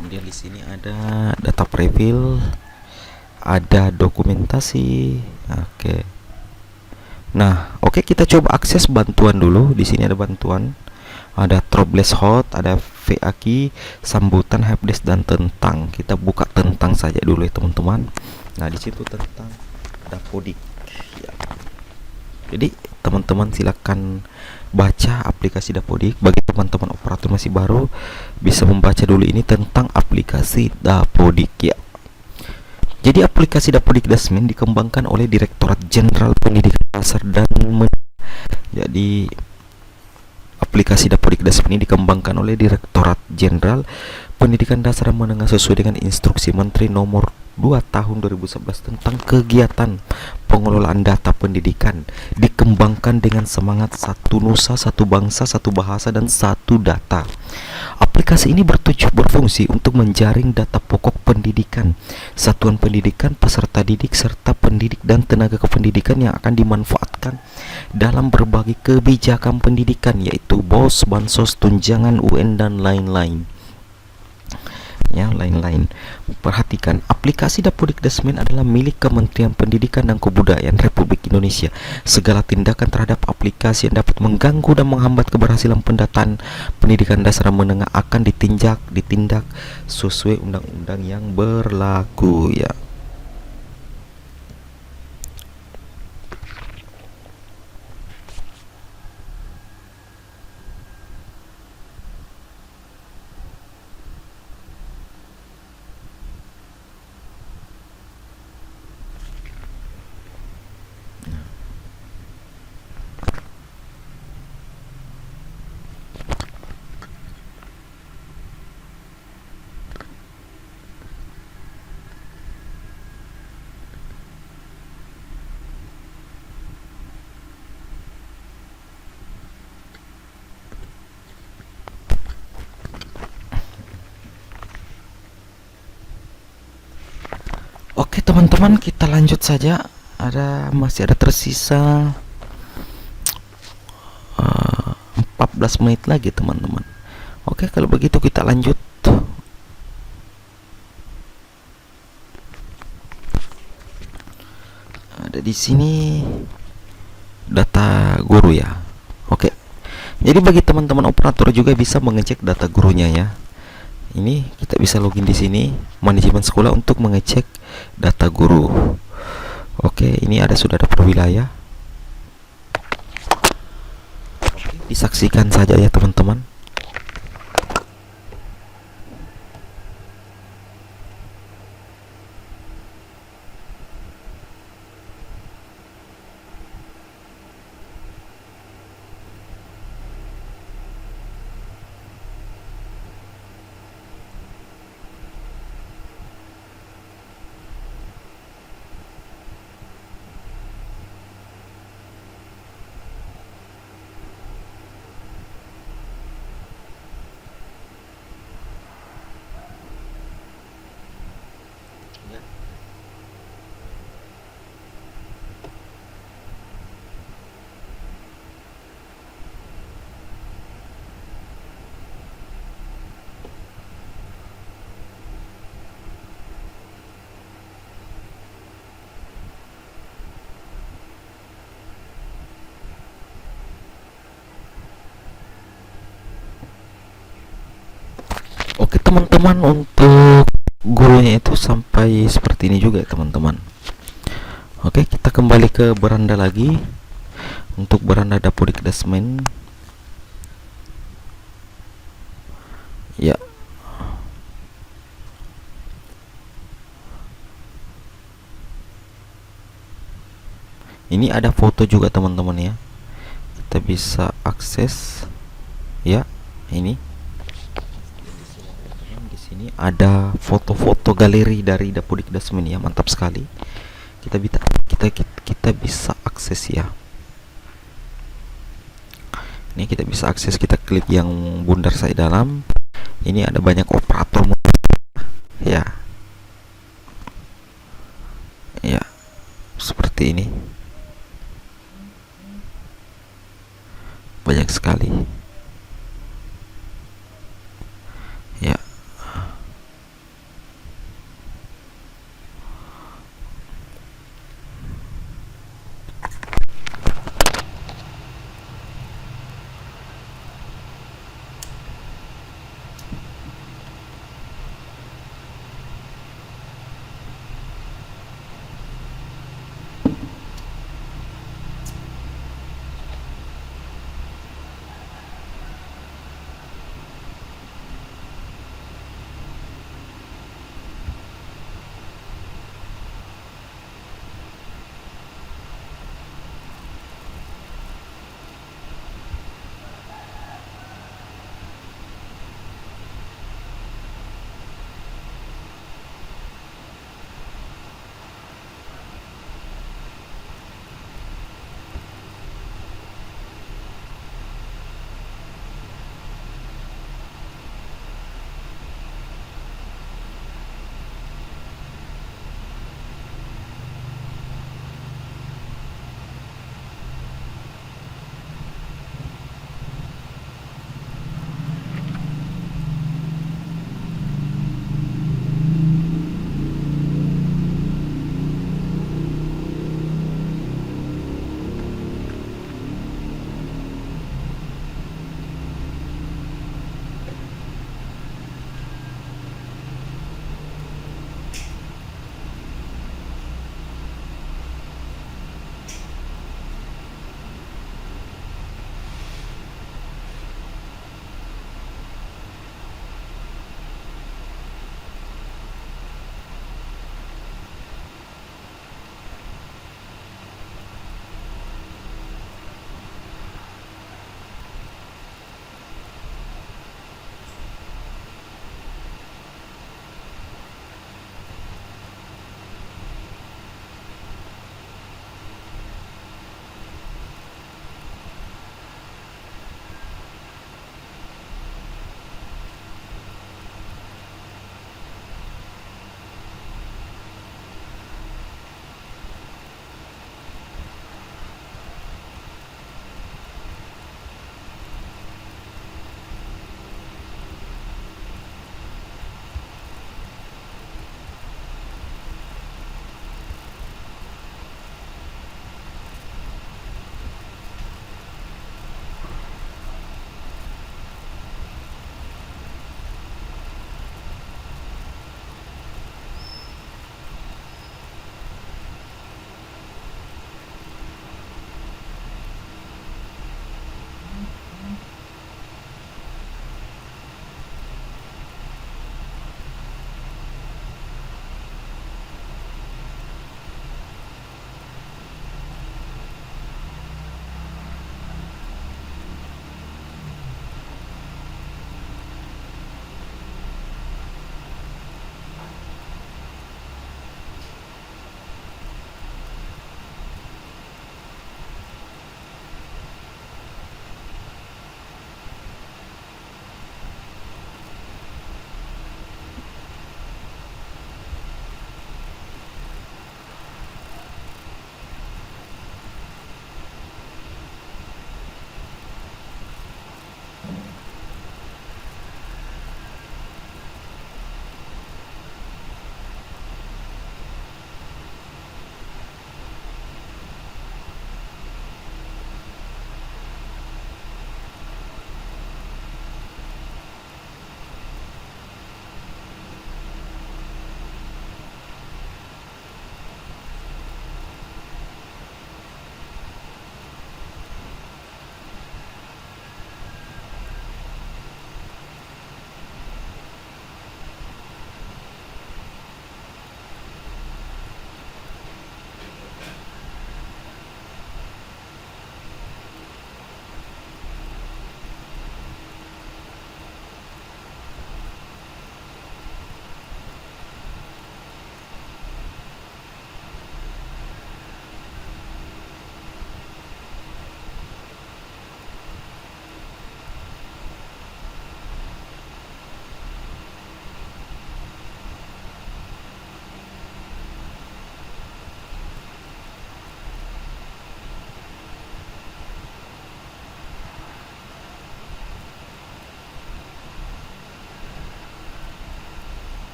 Kemudian di sini ada data prefill, ada dokumentasi. Oke. Nah, oke, kita coba akses bantuan dulu. Di sini ada bantuan, ada troubleshoot hot, ada VAK, sambutan, helpdesk, dan tentang. Kita buka tentang saja dulu ya teman-teman. Nah, di situ tentang Dapodik. Ya. Jadi teman-teman silakan baca aplikasi Dapodik. Bagi teman-teman operator masih baru, bisa membaca dulu ini tentang aplikasi Dapodik ya. Jadi aplikasi Dapodik Dasmen dikembangkan oleh Direktorat Jenderal Pendidikan Dasar dan Jadi aplikasi Dapodik Dasmen ini dikembangkan oleh Direktorat Jenderal pendidikan dasar dan menengah sesuai dengan instruksi Menteri Nomor 2 Tahun 2011 tentang kegiatan pengelolaan data pendidikan dikembangkan dengan semangat satu nusa, satu bangsa, satu bahasa, dan satu data. Aplikasi ini berfungsi untuk menjaring data pokok pendidikan, satuan pendidikan, peserta didik, serta pendidik dan tenaga kependidikan yang akan dimanfaatkan dalam berbagai kebijakan pendidikan, yaitu BOS, Bansos, tunjangan UN, dan lain-lain. Perhatikan, aplikasi Dapodikdesmen adalah milik Kementerian Pendidikan dan Kebudayaan Republik Indonesia. Segala tindakan terhadap aplikasi yang dapat mengganggu dan menghambat keberhasilan pendataan pendidikan dasar dan menengah akan ditindak sesuai undang-undang yang berlaku, ya. Oke teman-teman, kita lanjut saja. Masih ada tersisa 14 menit lagi teman-teman. Oke, kalau begitu kita lanjut. Ada di sini data guru ya. Oke. Jadi bagi teman-teman operator juga bisa mengecek data gurunya ya. Ini kita bisa login di sini manajemen sekolah untuk mengecek data guru. Oke, ini sudah ada per wilayah. Disaksikan saja ya teman-teman. Oke teman-teman, untuk gurunya itu sampai seperti ini juga ya teman-teman. Oke, kita kembali ke beranda lagi. Untuk beranda Dapodikdesmen, ya. Ini ada foto juga teman-teman ya. Kita bisa akses ya. Ini di sini ada foto-foto galeri dari Dapodikdesmen ya, mantap sekali. Kita bisa akses ya. Ini kita bisa akses, kita klik yang bundar saya dalam. Ini ada banyak operator ya. Ya, seperti ini. Banyak sekali. Ya.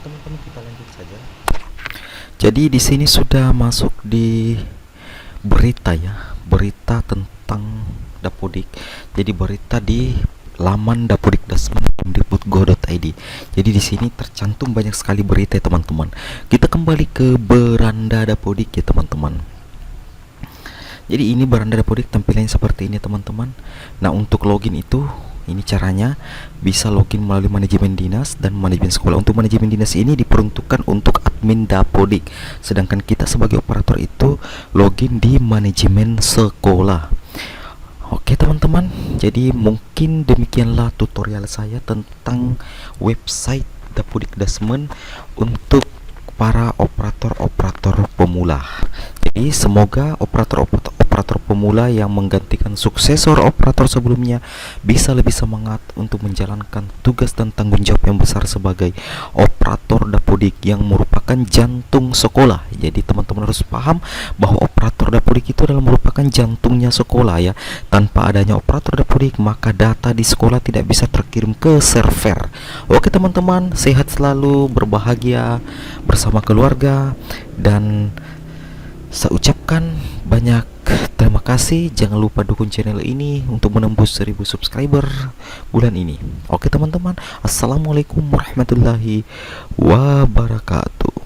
teman-teman, kita lanjut saja. Jadi di sini sudah masuk di berita ya, berita tentang Dapodik. Jadi berita di laman dapodikdasmen.go.id. Jadi di sini tercantum banyak sekali berita ya teman-teman. Kita kembali ke beranda Dapodik ya teman-teman. Jadi ini beranda Dapodik tampilannya seperti ini teman-teman. Nah, untuk login itu ini caranya, bisa login melalui manajemen dinas dan manajemen sekolah. Untuk manajemen dinas ini diperuntukkan untuk admin Dapodik, sedangkan kita sebagai operator itu login di manajemen sekolah. Oke teman-teman, jadi mungkin demikianlah tutorial saya tentang website Dapodik Dasmen untuk para operator-operator pemula. Jadi semoga operator pemula yang menggantikan suksesor operator sebelumnya bisa lebih semangat untuk menjalankan tugas dan tanggung jawab yang besar sebagai operator Dapodik yang merupakan jantung sekolah. Jadi teman-teman harus paham bahwa operator Dapodik itu adalah merupakan jantungnya sekolah ya. Tanpa adanya operator Dapodik, maka data di sekolah tidak bisa terkirim ke server. Oke teman-teman, sehat selalu, berbahagia bersama keluarga, dan saya ucapkan banyak terima kasih. Jangan lupa dukung channel ini untuk menembus 1000 subscriber bulan ini. Oke teman-teman, assalamualaikum warahmatullahi wabarakatuh.